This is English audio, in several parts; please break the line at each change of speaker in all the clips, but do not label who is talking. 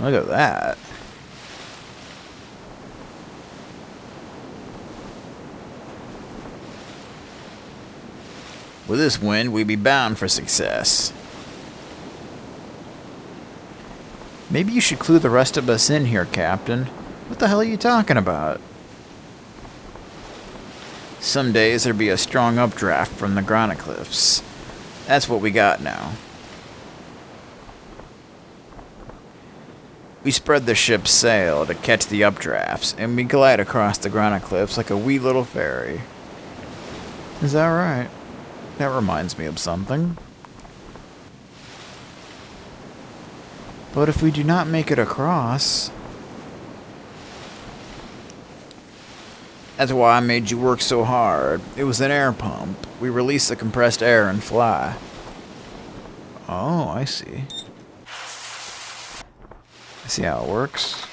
Look at that. With this wind, we'd be bound for success. Maybe you should clue the rest of us in here, Captain. What the hell are you talking about? Some days there'd be a strong updraft from the Grandia cliffs. That's what we got now. We spread the ship's sail to catch the updrafts, and we glide across the Grandia cliffs like a wee little fairy. Is that right? That reminds me of something. But if we do not make it across... That's why I made you work so hard. It was an air pump. We release the compressed air and fly. Oh, I see. I see how it works.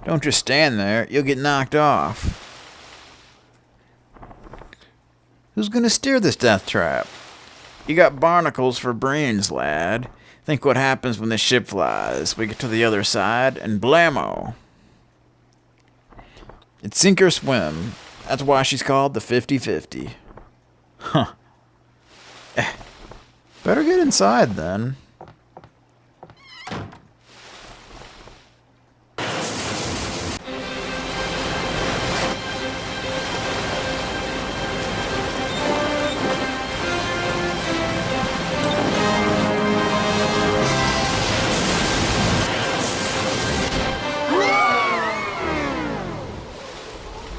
Don't just stand there. You'll get knocked off. Who's gonna steer this death trap? You got barnacles for brains, lad. Think what happens when this ship flies. We get to the other side, and blammo! It's sink or swim. That's why she's called the 50-50. Huh. Better get inside, then.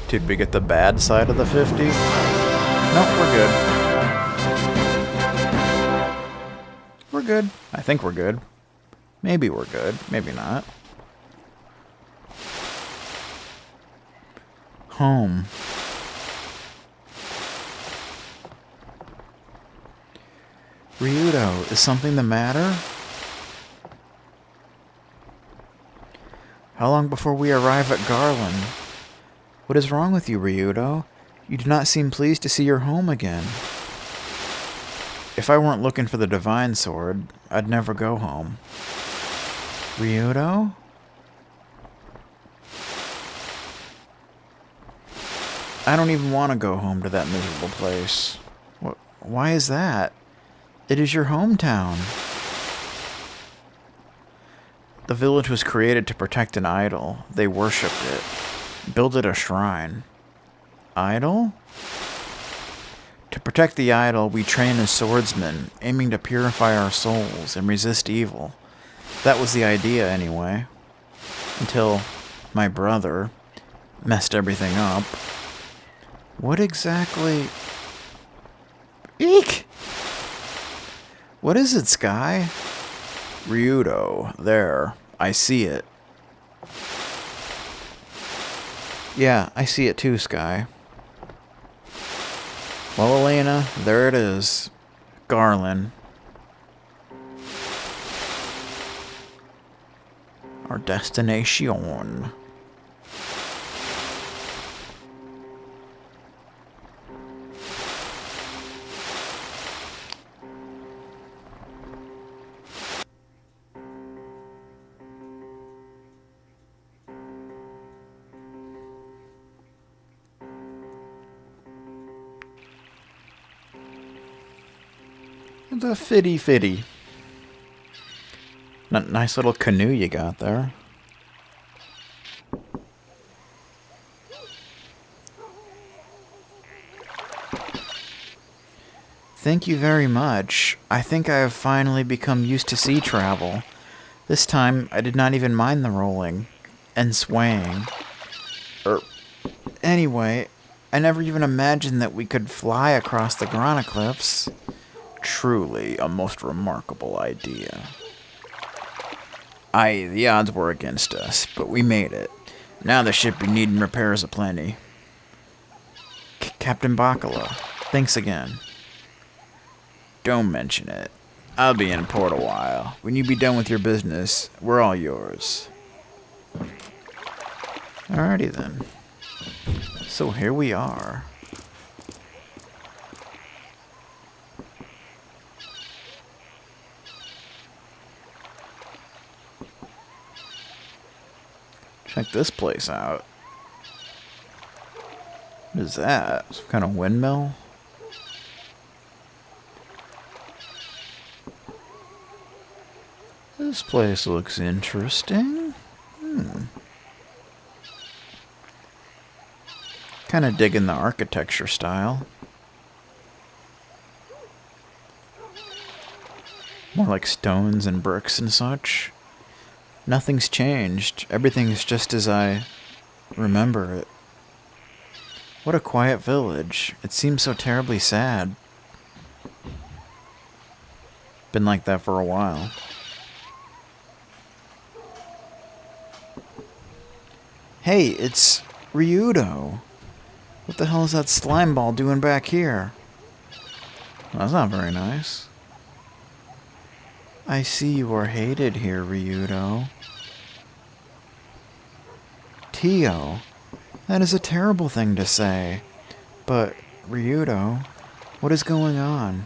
Did we get the bad side of the 50? Nope, we're good. We're good. I think we're good. Maybe we're good. Maybe not. Home. Ryudo, is something the matter? How long before we arrive at Garland? What is wrong with you, Ryudo? You do not seem pleased to see your home again. If I weren't looking for the divine sword, I'd never go home. Ryudo? I don't even want to go home to that miserable place. Why is that? It is your hometown. The village was created to protect an idol. They worshipped it. Builded a shrine. Idol? To protect the idol, we train as swordsmen, aiming to purify our souls and resist evil. That was the idea, anyway. Until my brother messed everything up. What exactly... Eek! What is it, Sky? Ryudo. There. I see it. Yeah, I see it too, Sky. Well, Elena, there it is. Garland. Our destination. The fitty. Nice little canoe you got there. Thank you very much. I think I have finally become used to sea travel. This time, I did not even mind the rolling and swaying. Anyway, I never even imagined that we could fly across the Grandia cliffs. Truly a most remarkable idea. Aye, the odds were against us, but we made it. Now the ship be needing repairs aplenty. Captain Bacala, thanks again. Don't mention it. I'll be in port a while. When you be done with your business, we're all yours. Alrighty then. So here we are. Check this place out. What is that? Some kind of windmill? This place looks interesting. Kind of digging the architecture style. More like stones and bricks and such. Nothing's changed. Everything's just as I remember it. What a quiet village. It seems so terribly sad. Been like that for a while. Hey, it's Ryudo. What the hell is that slime ball doing back here? Well, that's not very nice. I see you are hated here, Ryudo. Tio, that is a terrible thing to say. But, Ryudo, what is going on?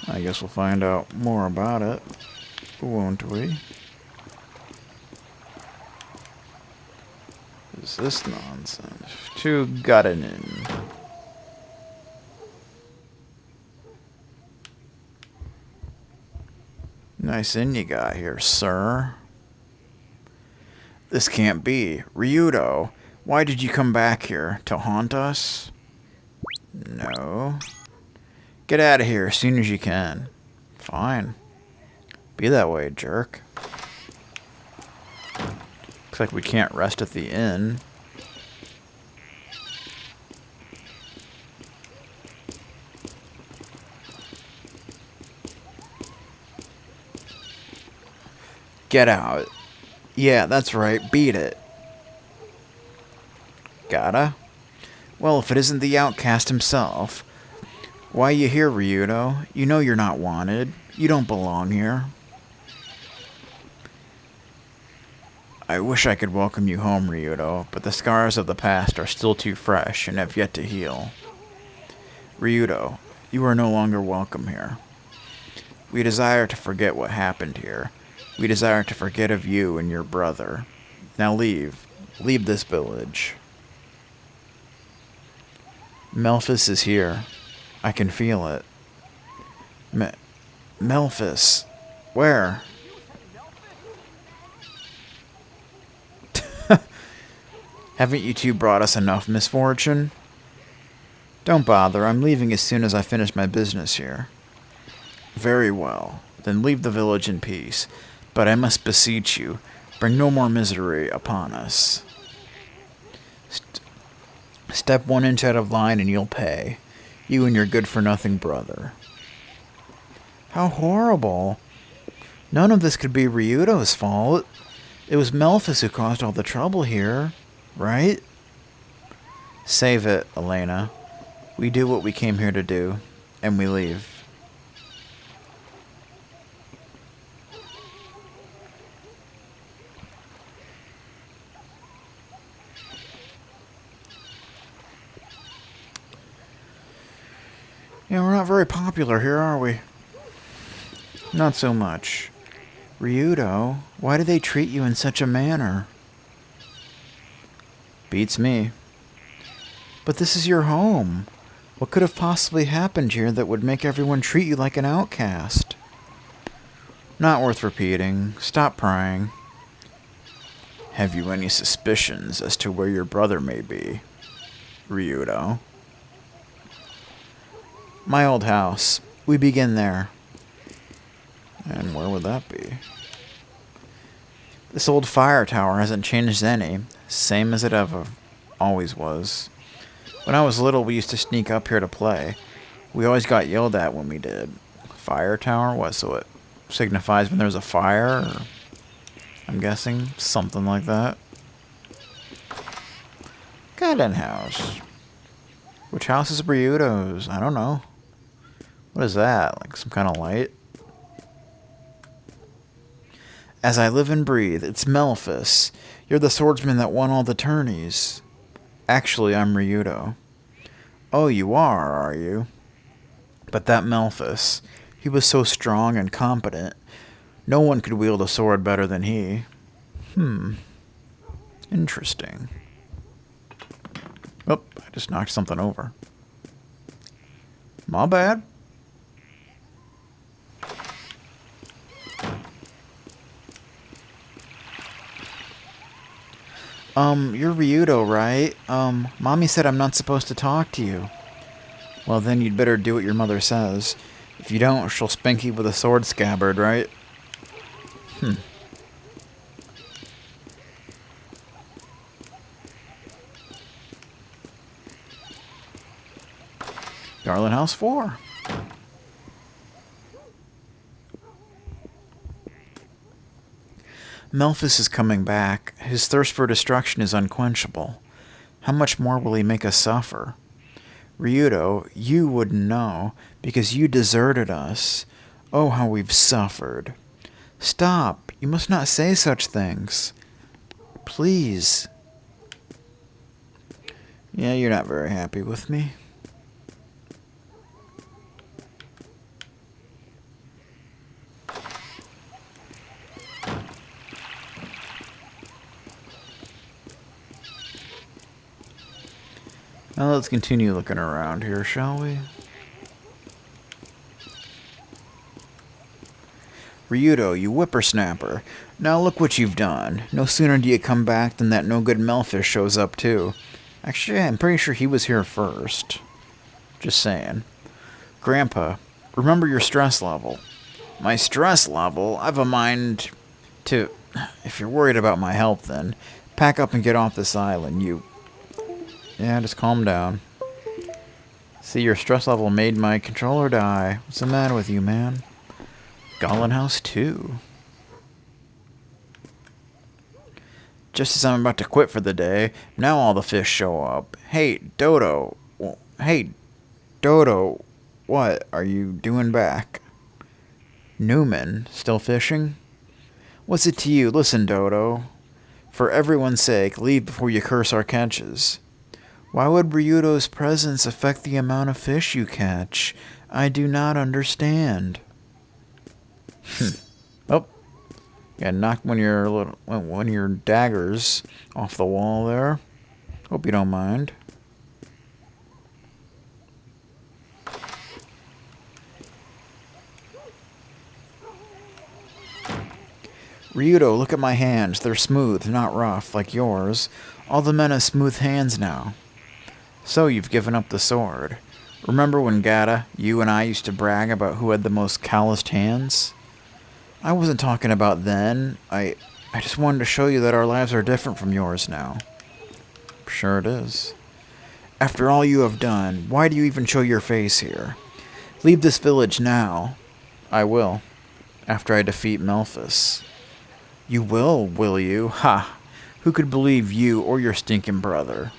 I guess we'll find out more about it, won't we? What is this nonsense? To Gardening. Nice inn you got here, sir. This can't be. Ryudo, why did you come back here? To haunt us? No. Get out of here as soon as you can. Fine. Be that way, jerk. Looks like we can't rest at the inn. Get out. Yeah, that's right. Beat it. Gotta? Well, if it isn't the outcast himself. Why you here, Ryudo? You know you're not wanted. You don't belong here. I wish I could welcome you home, Ryudo, but the scars of the past are still too fresh and have yet to heal. Ryudo, you are no longer welcome here. We desire to forget what happened here. We desire to forget of you and your brother. Now leave. Leave this village. Melphis is here. I can feel it. Melphis. Where? Haven't you two brought us enough misfortune? Don't bother. I'm leaving as soon as I finish my business here. Very well. Then leave the village in peace. But I must beseech you, bring no more misery upon us. Step 1 inch out of line and you'll pay. You and your good-for-nothing brother. How horrible. None of this could be Ryudo's fault. It was Melphis who caused all the trouble here, right? Save it, Elena. We do what we came here to do, and we leave. Yeah, we're not very popular here, are we? Not so much. Ryudo, why do they treat you in such a manner? Beats me. But this is your home. What could have possibly happened here that would make everyone treat you like an outcast? Not worth repeating. Stop prying. Have you any suspicions as to where your brother may be, Ryudo? My old house. We begin there. And where would that be? This old fire tower hasn't changed any. Same as it ever always was. When I was little, we used to sneak up here to play. We always got yelled at when we did. Fire tower? What, so it signifies when there's a fire? Or, I'm guessing something like that. Garden house. Which house is Ryudo's? I don't know. What is that? Like some kind of light? As I live and breathe, it's Melphis. You're the swordsman that won all the tourneys. Actually, I'm Ryudo. Oh, you are you? But that Melphis, he was so strong and competent. No one could wield a sword better than he. Interesting. Oh, I just knocked something over. My bad. You're Ryudo, right? Mommy said I'm not supposed to talk to you. Well, then you'd better do what your mother says. If you don't, she'll spank you with a sword scabbard, right? Garland House 4. Melphis is coming back. His thirst for destruction is unquenchable. How much more will he make us suffer? Ryudo, you wouldn't know, because you deserted us. Oh, how we've suffered. Stop. You must not say such things. Please. Yeah, you're not very happy with me. Now let's continue looking around here, shall we? Ryudo, you whippersnapper. Now look what you've done. No sooner do you come back than that no-good Melphis shows up too. Actually, I'm pretty sure he was here first. Just saying. Grandpa, remember your stress level. My stress level? I've a mind to... If you're worried about my health then, pack up and get off this island, you... Yeah, just calm down. See, your stress level made my controller die. What's the matter with you, man? Garland House 2. Just as I'm about to quit for the day, now all the fish show up. Hey, Dodo. Hey, Dodo. What are you doing back? Newman, still fishing? What's it to you? Listen, Dodo. For everyone's sake, leave before you curse our catches. Why would Ryudo's presence affect the amount of fish you catch? I do not understand. Oh, yeah, knocked one of your daggers off the wall there. Hope you don't mind. Ryudo, look at my hands. They're smooth, not rough, like yours. All the men have smooth hands now. So you've given up the sword. Remember when Gata, you and I used to brag about who had the most calloused hands? I wasn't talking about then. I just wanted to show you that our lives are different from yours now. Sure it is. After all you have done, why do you even show your face here? Leave this village now. I will. After I defeat Melphis. You will you? Ha! Who could believe you or your stinking brother?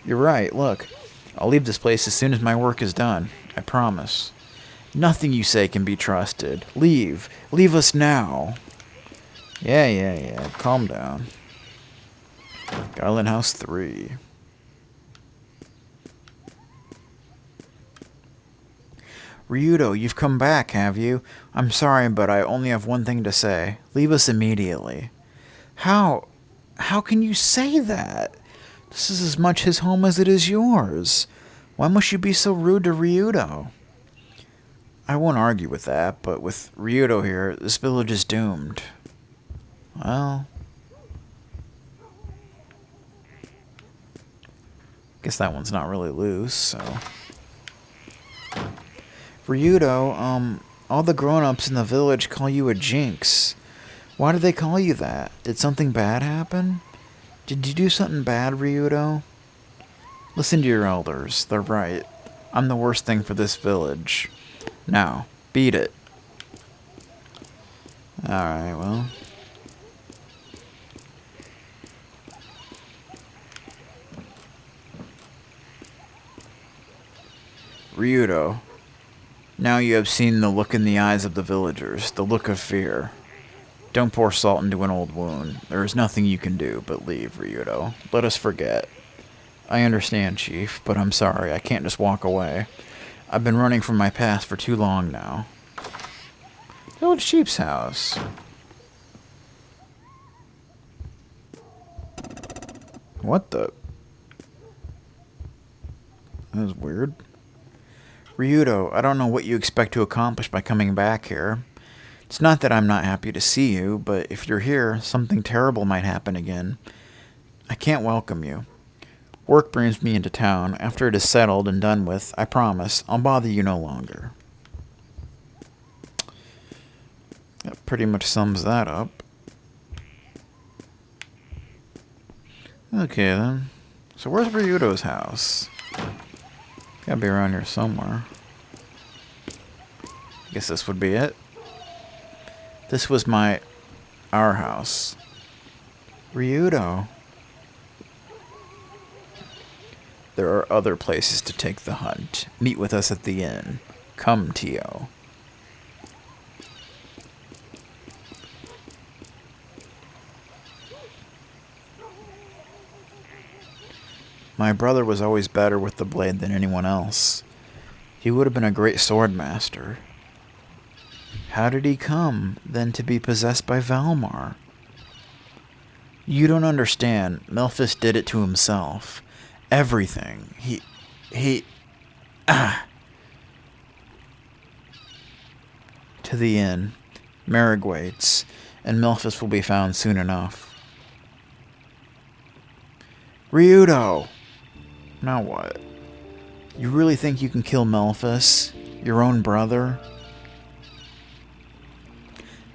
You're right, look. I'll leave this place as soon as my work is done. I promise. Nothing you say can be trusted. Leave. Leave us now. Yeah. Calm down. Garland House 3. Ryudo, you've come back, have you? I'm sorry, but I only have one thing to say. Leave us immediately. How can you say that? This is as much his home as it is yours. Why must you be so rude to Ryudo? I won't argue with that, but with Ryudo here, this village is doomed. Well... guess that one's not really loose, so... Ryudo, all the grown-ups in the village call you a jinx. Why do they call you that? Did something bad happen? Did you do something bad, Ryudo? Listen to your elders. They're right. I'm the worst thing for this village. Now, beat it. Alright, well. Ryudo. Now you have seen the look in the eyes of the villagers, the look of fear. Don't pour salt into an old wound. There is nothing you can do but leave, Ryudo. Let us forget. I understand, Chief, but I'm sorry. I can't just walk away. I've been running from my past for too long now. Village Chief's house. What the? That was weird. Ryudo, I don't know what you expect to accomplish by coming back here. It's not that I'm not happy to see you, but if you're here, something terrible might happen again. I can't welcome you. Work brings me into town. After it is settled and done with, I promise, I'll bother you no longer. That pretty much sums that up. Okay then. So where's Ryudo's house? Gotta be around here somewhere. Guess this would be it. This was our house. Ryudo. There are other places to take the hunt. Meet with us at the inn. Come, Tio. My brother was always better with the blade than anyone else. He would have been a great sword master. How did he come, then, to be possessed by Valmar? You don't understand. Melphis did it to himself. Everything. To the inn. Merrig waits, and Melphis will be found soon enough. Ryudo! Now what? You really think you can kill Melphis? Your own brother?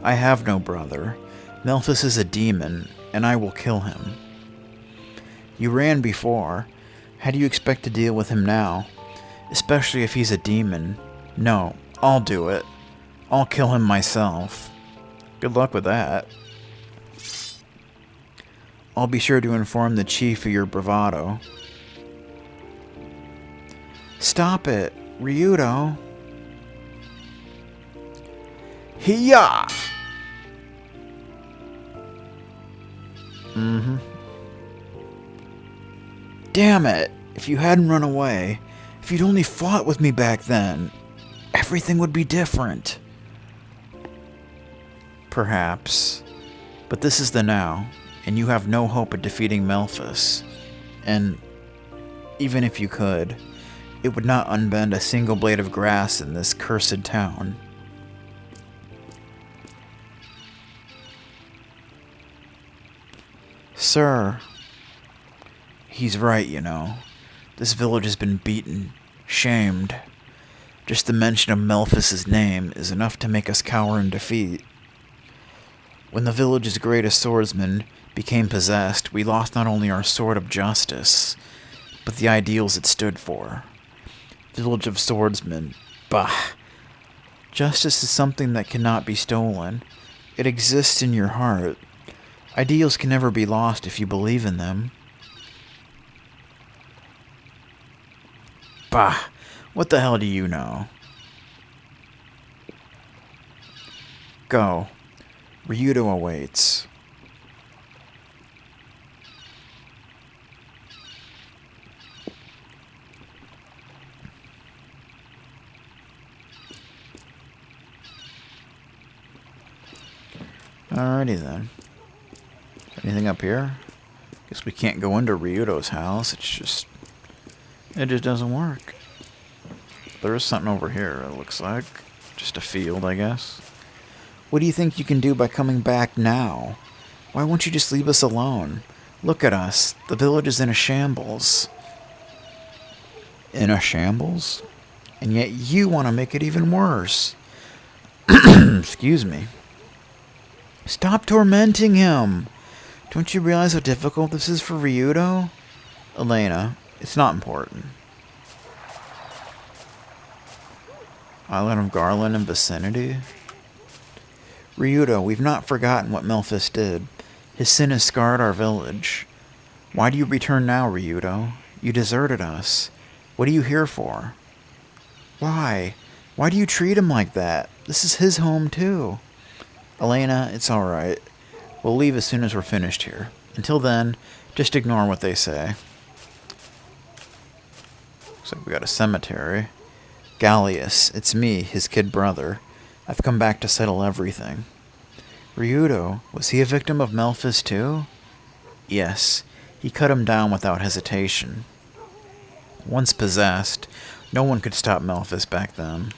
I have no brother. Melphis is a demon, and I will kill him. You ran before. How do you expect to deal with him now? Especially if he's a demon. No, I'll do it. I'll kill him myself. Good luck with that. I'll be sure to inform the chief of your bravado. Stop it, Ryudo. Hiya! Damn it! If you hadn't run away, if you'd only fought with me back then, everything would be different. Perhaps. But this is the now, and you have no hope of defeating Melphis. And even if you could, it would not unbend a single blade of grass in this cursed town. Sir, he's right, you know. This village has been beaten, shamed. Just the mention of Melphis' name is enough to make us cower in defeat. When the village's greatest swordsman became possessed, we lost not only our sword of justice, but the ideals it stood for. Village of swordsmen. Bah! Justice is something that cannot be stolen. It exists in your heart. Ideals can never be lost if you believe in them. Bah! What the hell do you know? Go. Ryudo awaits. Alrighty then. Anything up here? Guess we can't go into Ryudo's house. It just doesn't work. There is something over here, it looks like. Just a field, I guess. What do you think you can do by coming back now? Why won't you just leave us alone? Look at us. The village is in a shambles. In a shambles? And yet you want to make it even worse. Excuse me. Stop tormenting him. Don't you realize how difficult this is for Ryudo? Elena, it's not important. Island of Garland and vicinity? Ryudo, we've not forgotten what Melphis did. His sin has scarred our village. Why do you return now, Ryudo? You deserted us. What are you here for? Why? Why do you treat him like that? This is his home, too. Elena, it's alright. We'll leave as soon as we're finished here. Until then, just ignore what they say. Looks like we got a cemetery. Gallius, it's me, his kid brother. I've come back to settle everything. Ryudo, was he a victim of Melphis too? Yes, he cut him down without hesitation. Once possessed, no one could stop Melphis back then.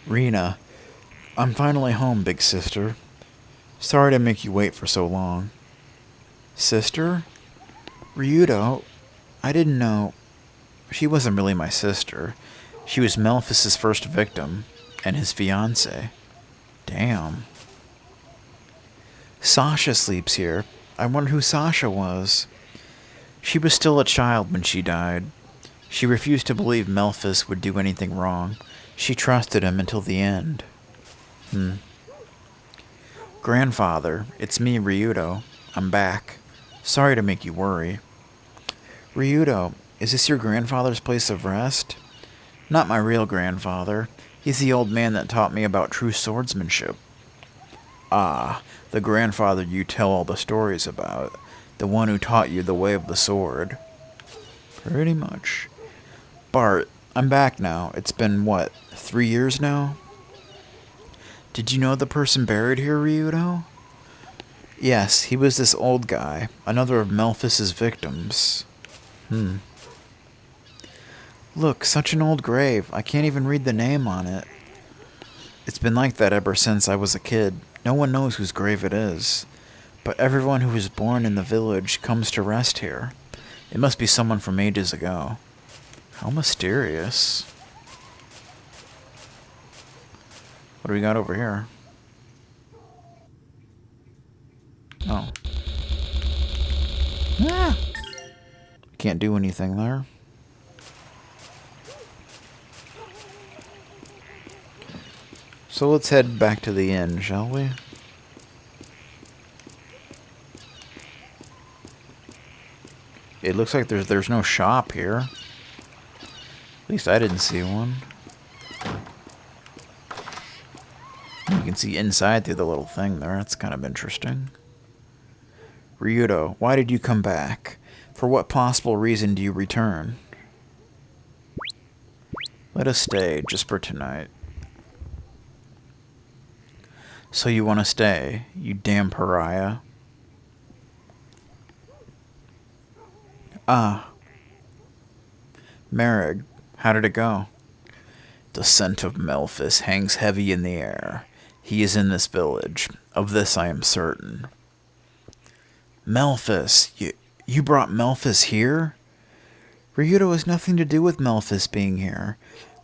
Rena, I'm finally home, big sister. Sorry to make you wait for so long. Sister? Ryudo, I didn't know. She wasn't really my sister. She was Melphis' first victim, and his fiancée. Damn. Sasha sleeps here. I wonder who Sasha was. She was still a child when she died. She refused to believe Melphis would do anything wrong. She trusted him until the end. Grandfather, it's me, Ryudo. I'm back. Sorry to make you worry. Ryudo, is this your grandfather's place of rest? Not my real grandfather. He's the old man that taught me about true swordsmanship. Ah, the grandfather you tell all the stories about. The one who taught you the way of the sword. Pretty much. Bart, I'm back now. It's been, 3 years now? Did you know the person buried here, Ryudo? Yes, he was this old guy, another of Melphis' victims. Look, such an old grave. I can't even read the name on it. It's been like that ever since I was a kid. No one knows whose grave it is. But everyone who was born in the village comes to rest here. It must be someone from ages ago. How mysterious. What do we got over here? Oh. Ah! Can't do anything there. So let's head back to the inn, shall we? It looks like there's no shop here. At least I didn't see one. You can see inside through the little thing there. That's kind of interesting. Ryudo, why did you come back? For what possible reason do you return? Let us stay, just for tonight. So you want to stay, you damn pariah. Ah. Merrig, how did it go? The scent of Melphis hangs heavy in the air. He is in this village. Of this I am certain. Melphis, you brought Melphis here? Ryudo has nothing to do with Melphis being here.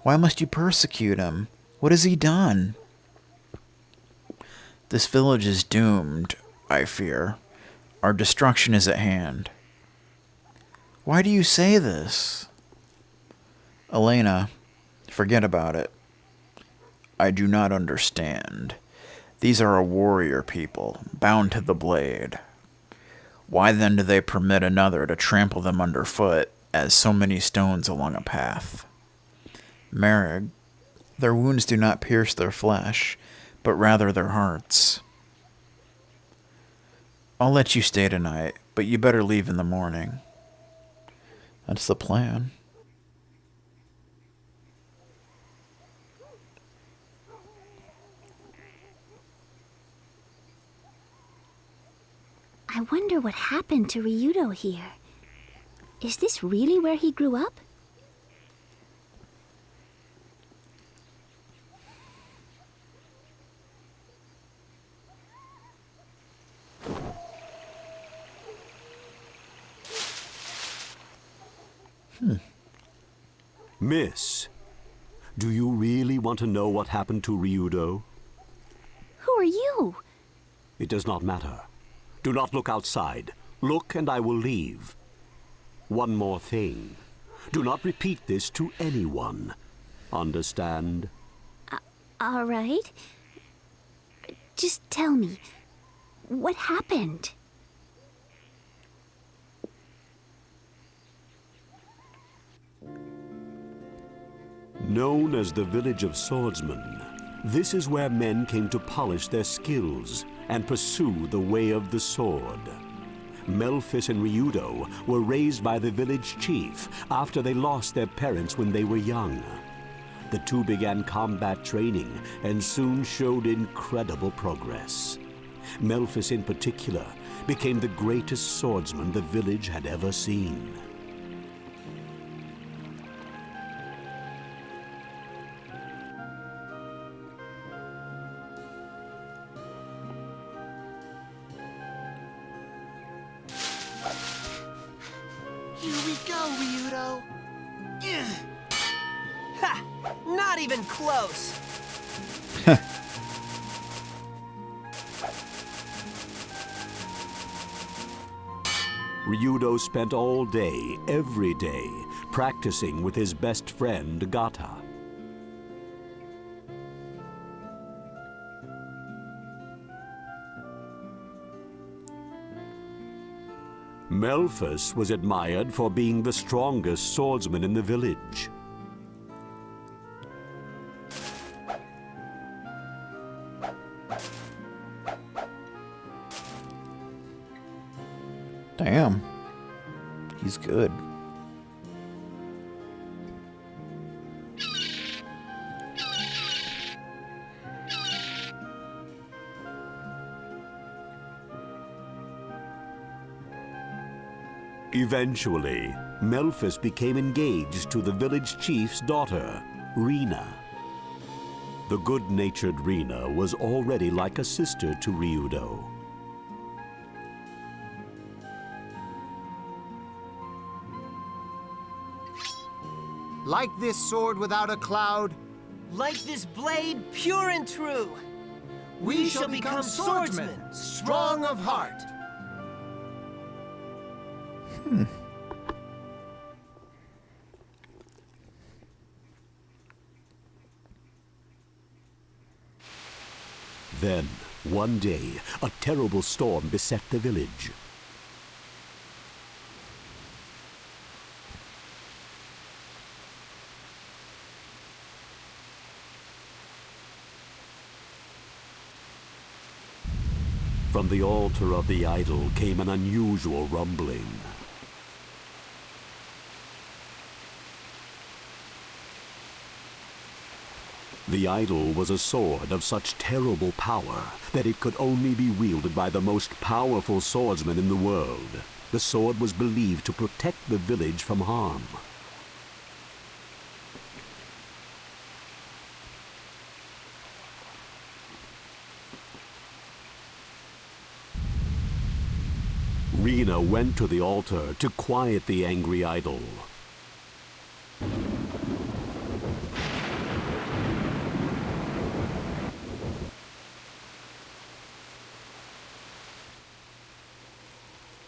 Why must you persecute him? What has he done? This village is doomed, I fear. Our destruction is at hand. Why do you say this? Elena, forget about it. I do not understand. These are a warrior people, bound to the blade. Why then do they permit another to trample them underfoot as so many stones along a path? Merrig, their wounds do not pierce their flesh, but rather their hearts. I'll let you stay tonight, but you better leave in the morning. That's the plan.
I wonder what happened to Ryudo here. Is this really where he grew up?
Miss, do you really want to know what happened to Ryudo?
Who are you?
It does not matter. Do not look outside. Look and I will leave. One more thing. Do not repeat this to anyone. Understand?
All right. Just tell me, what happened?
Known as the Village of Swordsmen, this is where men came to polish their skills and pursue the way of the sword. Melphis and Ryudo were raised by the village chief after they lost their parents when they were young. the two began combat training and soon showed incredible progress. Melphis, in particular, became the greatest swordsman the village had ever seen.
Here we go, Ryudo. Ha! Not even close.
Ryudo spent all day, every day, practicing with his best friend, Gata. Melphis was admired for being the strongest swordsman in the village.
Damn. He's good.
Eventually, Melphis became engaged to the village chief's daughter, Rena. The good-natured Rena was already like a sister to Ryudo.
Like this sword without a cloud,
Like this blade, pure and true. We shall become swordsmen, strong of heart.
Then, one day, a terrible storm beset the village. From the altar of the idol came an unusual rumbling. The idol was a sword of such terrible power that it could only be wielded by the most powerful swordsman in the world. The sword was believed to protect the village from harm. Rena went to the altar to quiet the angry idol.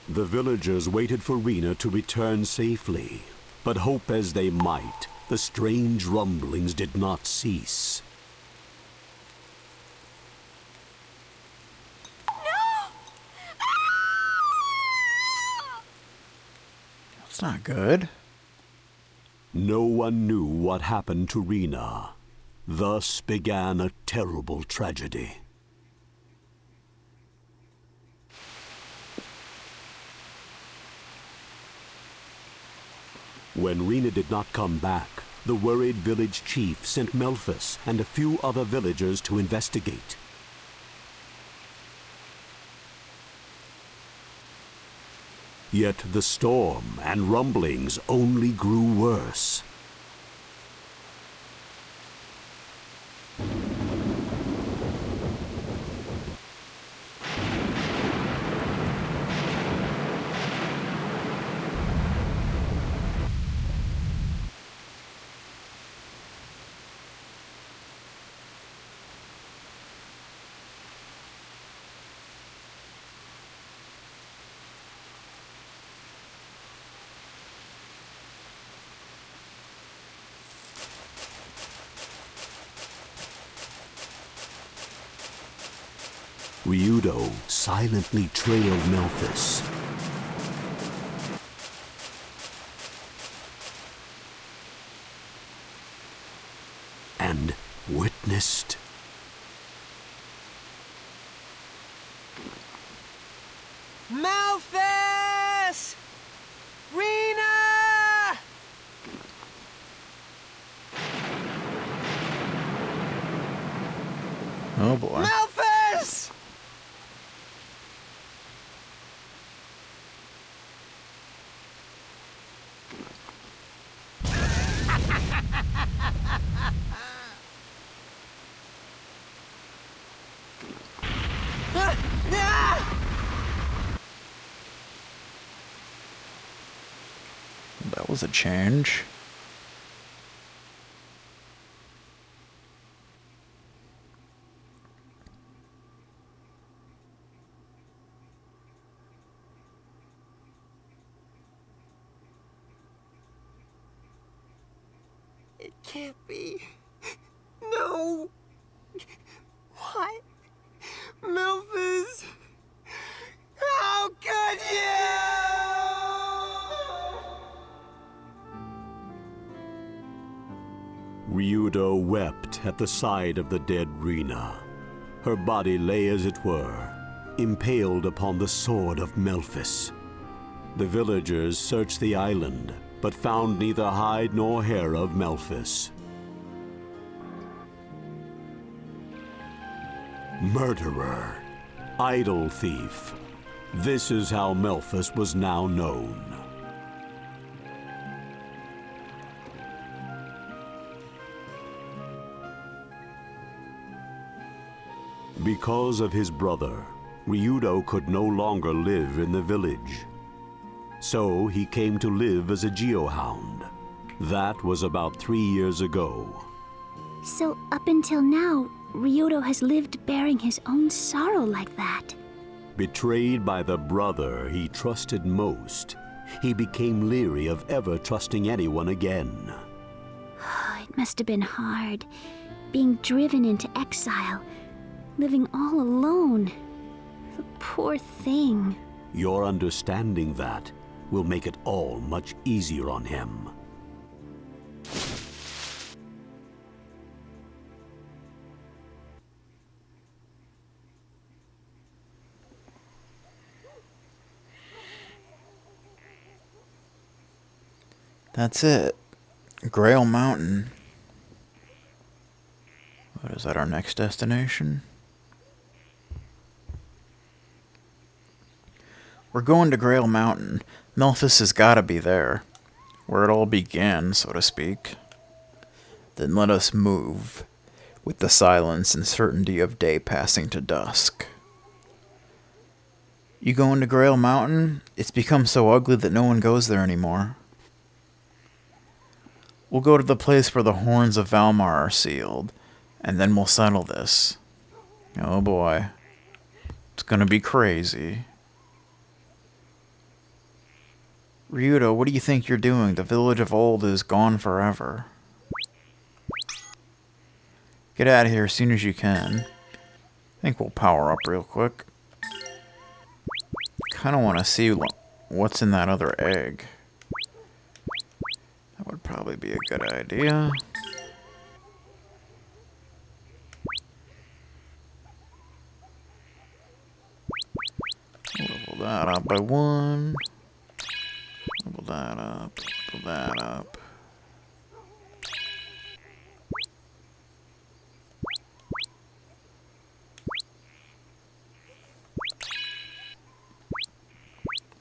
The villagers waited for Rena to return safely, but hope as they might, the strange rumblings did not cease.
That's not good.
No one knew what happened to Rena. Thus began a terrible tragedy. When Rena did not come back, the worried village chief sent Melphis and a few other villagers to investigate. Yet the storm and rumblings only grew worse. Ryudo silently trailed Melphis. And witnessed
Melphis! Rena!
That was a change.
It can't be. No. What? Memphis? How could you?
Ryudo wept at the side of the dead Rena. Her body lay, as it were, impaled upon the sword of Memphis. The villagers searched the island, but found neither hide nor hair of Memphis. Murderer, idol thief. This is how Memphis was now known. Because of his brother, Ryudo could no longer live in the village. So he came to live as a geohound. That was about 3 years ago.
So up until now, Ryudo has lived bearing his own sorrow like that.
Betrayed by the brother he trusted most, he became leery of ever trusting anyone again.
It must have been hard, being driven into exile, living all alone. The poor thing.
Your understanding that will make it all much easier on him.
That's it. Grail Mountain. What is that, our next destination? We're going to Grail Mountain. Memphis has got to be there, where it all began, so to speak. Then let us move, with the silence and certainty of day passing to dusk. You going to Grail Mountain? It's become so ugly that no one goes there anymore. We'll go to the place where the horns of Valmar are sealed, and then we'll settle this. Oh boy. It's gonna be crazy. Ryudo, what do you think you're doing? The village of old is gone forever. Get out of here as soon as you can. I think we'll power up real quick. Kinda wanna see what's in that other egg. That would probably be a good idea. Level that up by 1. Level that up. Level that up.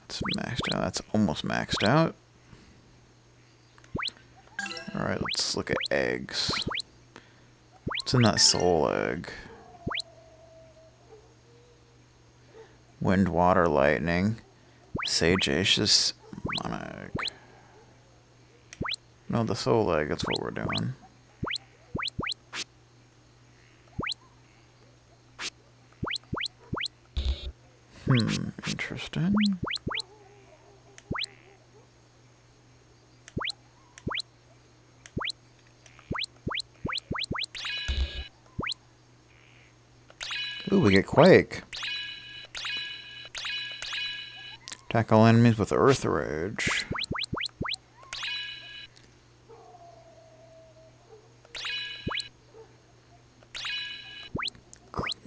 That's maxed out. That's almost maxed out. Alright, let's look at eggs. What's in that soul egg? Wind, water, lightning. Sagacious monarch. No, the soul egg, that's what we're doing. Interesting. Ooh, we get Quake. Attack all enemies with Earth Rage.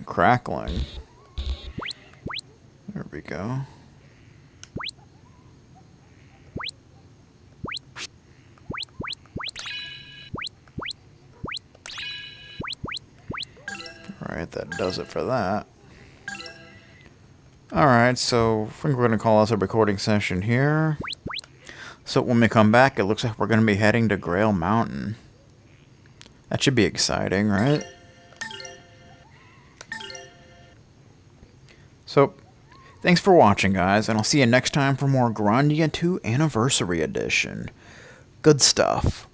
Crackling. There we go. Alright, that does it for that. Alright, so I think we're going to call this a recording session here. So when we come back, it looks like we're going to be heading to Grail Mountain. That should be exciting, right? So, Thanks for watching, guys, and I'll see you next time for more Grandia II Anniversary Edition. Good stuff.